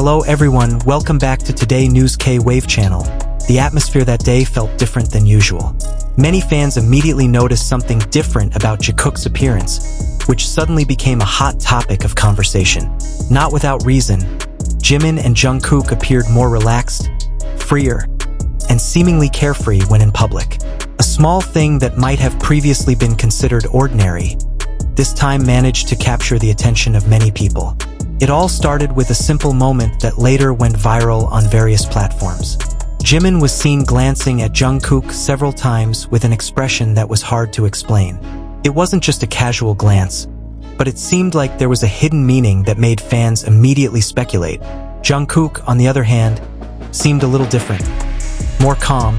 Hello everyone, welcome back to Today News K-Wave channel. The atmosphere that day felt different than usual. Many fans immediately noticed something different about Jikook's appearance, which suddenly became a hot topic of conversation. Not without reason, Jimin and Jungkook appeared more relaxed, freer, and seemingly carefree when in public. A small thing that might have previously been considered ordinary, this time managed to capture the attention of many people. It all started with a simple moment that later went viral on various platforms. Jimin was seen glancing at Jungkook several times with an expression that was hard to explain. It wasn't just a casual glance, but it seemed like there was a hidden meaning that made fans immediately speculate. Jungkook, on the other hand, seemed a little different, more calm,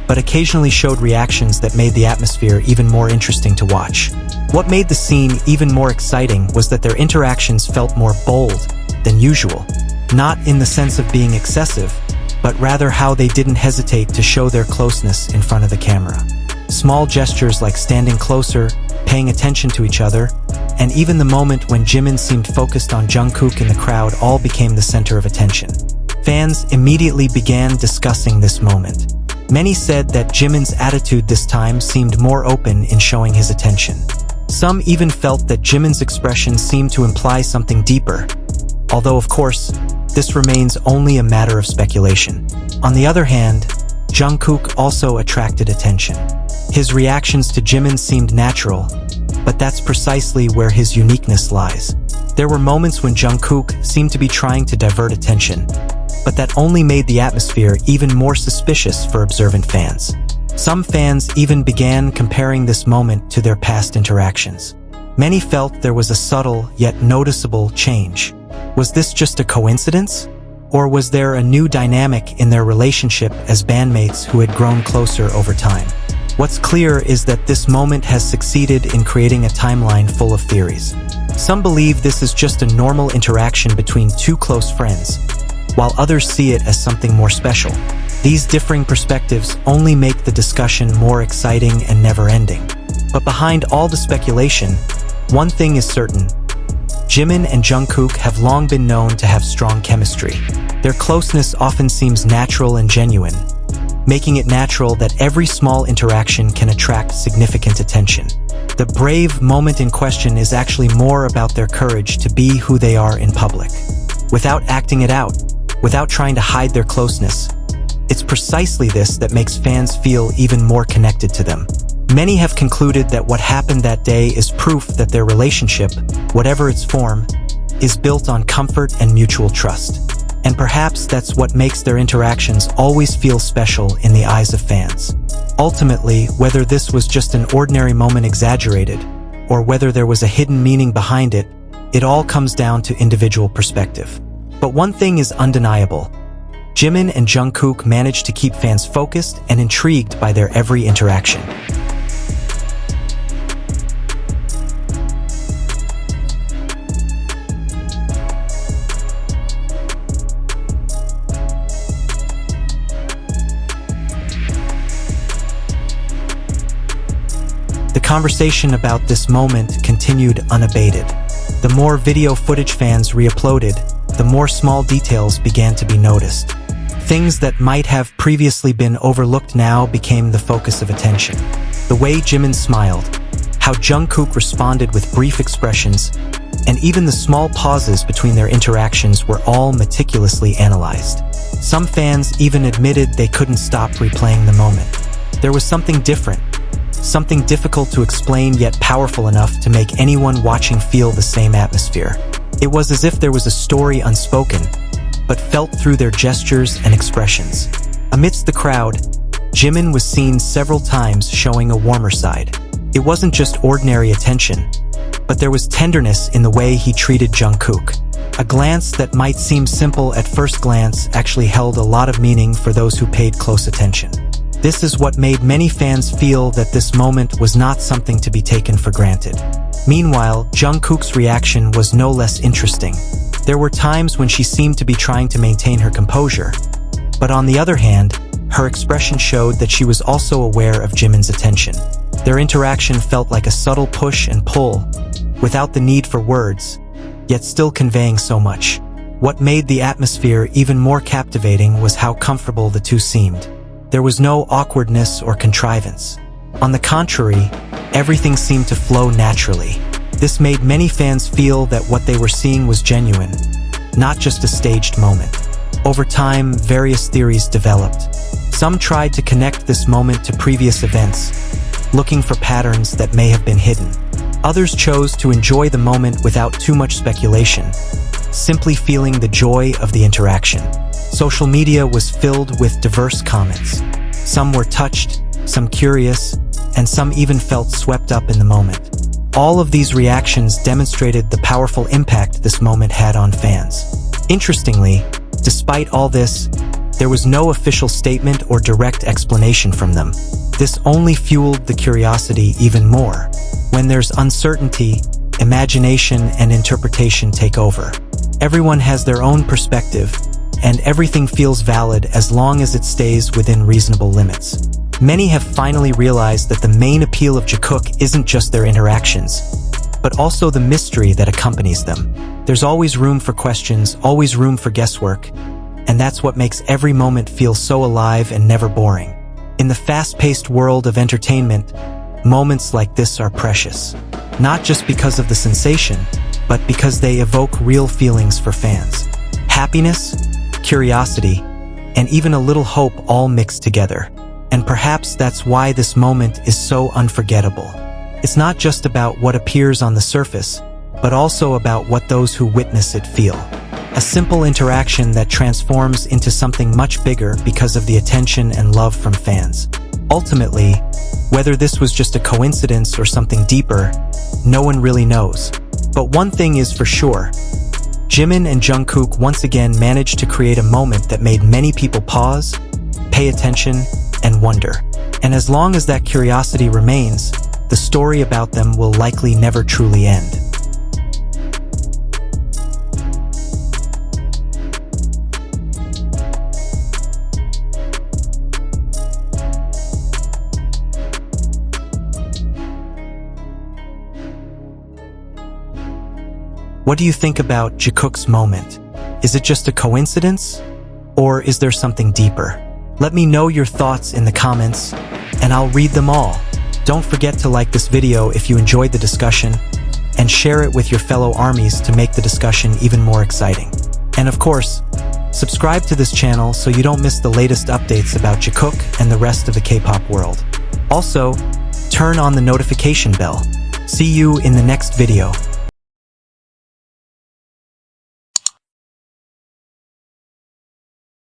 but occasionally showed reactions that made the atmosphere even more interesting to watch. What made the scene even more exciting was that their interactions felt more bold than usual, not in the sense of being excessive, but rather how they didn't hesitate to show their closeness in front of the camera. Small gestures like standing closer, paying attention to each other, and even the moment when Jimin seemed focused on Jungkook in the crowd all became the center of attention. Fans immediately began discussing this moment. Many said that Jimin's attitude this time seemed more open in showing his attention. Some even felt that Jimin's expression seemed to imply something deeper, although of course, this remains only a matter of speculation. On the other hand, Jungkook also attracted attention. His reactions to Jimin seemed natural, but that's precisely where his uniqueness lies. There were moments when Jungkook seemed to be trying to divert attention, but that only made the atmosphere even more suspicious for observant fans. Some fans even began comparing this moment to their past interactions. Many felt there was a subtle yet noticeable change. Was this just a coincidence? Or was there a new dynamic in their relationship as bandmates who had grown closer over time? What's clear is that this moment has succeeded in creating a timeline full of theories. Some believe this is just a normal interaction between two close friends, while others see it as something more special. These differing perspectives only make the discussion more exciting and never-ending. But behind all the speculation, one thing is certain. Jimin and Jungkook have long been known to have strong chemistry. Their closeness often seems natural and genuine, making it natural that every small interaction can attract significant attention. The brave moment in question is actually more about their courage to be who they are in public. Without acting it out, without trying to hide their closeness, it's precisely this that makes fans feel even more connected to them. Many have concluded that what happened that day is proof that their relationship, whatever its form, is built on comfort and mutual trust. And perhaps that's what makes their interactions always feel special in the eyes of fans. Ultimately, whether this was just an ordinary moment exaggerated, or whether there was a hidden meaning behind it, it all comes down to individual perspective. But one thing is undeniable. Jimin and Jungkook managed to keep fans focused and intrigued by their every interaction. The conversation about this moment continued unabated. The more video footage fans re-uploaded, the more small details began to be noticed. Things that might have previously been overlooked now became the focus of attention. The way Jimin smiled, how Jungkook responded with brief expressions, and even the small pauses between their interactions were all meticulously analyzed. Some fans even admitted they couldn't stop replaying the moment. There was something different, something difficult to explain yet powerful enough to make anyone watching feel the same atmosphere. It was as if there was a story unspoken, but felt through their gestures and expressions. Amidst the crowd, Jimin was seen several times showing a warmer side. It wasn't just ordinary attention, but there was tenderness in the way he treated Jungkook. A glance that might seem simple at first glance actually held a lot of meaning for those who paid close attention. This is what made many fans feel that this moment was not something to be taken for granted. Meanwhile, Jungkook's reaction was no less interesting. There were times when she seemed to be trying to maintain her composure, but on the other hand, her expression showed that she was also aware of Jimin's attention. Their interaction felt like a subtle push and pull, without the need for words, yet still conveying so much. What made the atmosphere even more captivating was how comfortable the two seemed. There was no awkwardness or contrivance. On the contrary, everything seemed to flow naturally. This made many fans feel that what they were seeing was genuine, not just a staged moment. Over time, various theories developed. Some tried to connect this moment to previous events, looking for patterns that may have been hidden. Others chose to enjoy the moment without too much speculation, simply feeling the joy of the interaction. Social media was filled with diverse comments. Some were touched, some curious, and some even felt swept up in the moment. All of these reactions demonstrated the powerful impact this moment had on fans. Interestingly, despite all this, there was no official statement or direct explanation from them. This only fueled the curiosity even more. When there's uncertainty, imagination and interpretation take over. Everyone has their own perspective, and everything feels valid as long as it stays within reasonable limits. Many have finally realized that the main appeal of Jikook isn't just their interactions, but also the mystery that accompanies them. There's always room for questions, always room for guesswork, and that's what makes every moment feel so alive and never boring. In the fast-paced world of entertainment, moments like this are precious. Not just because of the sensation, but because they evoke real feelings for fans. Happiness, curiosity, and even a little hope all mixed together. And perhaps that's why this moment is so unforgettable. It's not just about what appears on the surface, but also about what those who witness it feel. A simple interaction that transforms into something much bigger because of the attention and love from fans. Ultimately, whether this was just a coincidence or something deeper, no one really knows. But one thing is for sure, Jimin and Jungkook once again managed to create a moment that made many people pause, pay attention, and wonder. And as long as that curiosity remains, the story about them will likely never truly end. What do you think about Jikook's moment? Is it just a coincidence? Or is there something deeper? Let me know your thoughts in the comments, and I'll read them all. Don't forget to like this video if you enjoyed the discussion, and share it with your fellow armies to make the discussion even more exciting. And of course, subscribe to this channel so you don't miss the latest updates about Jikook and the rest of the K-pop world. Also, turn on the notification bell. See you in the next video.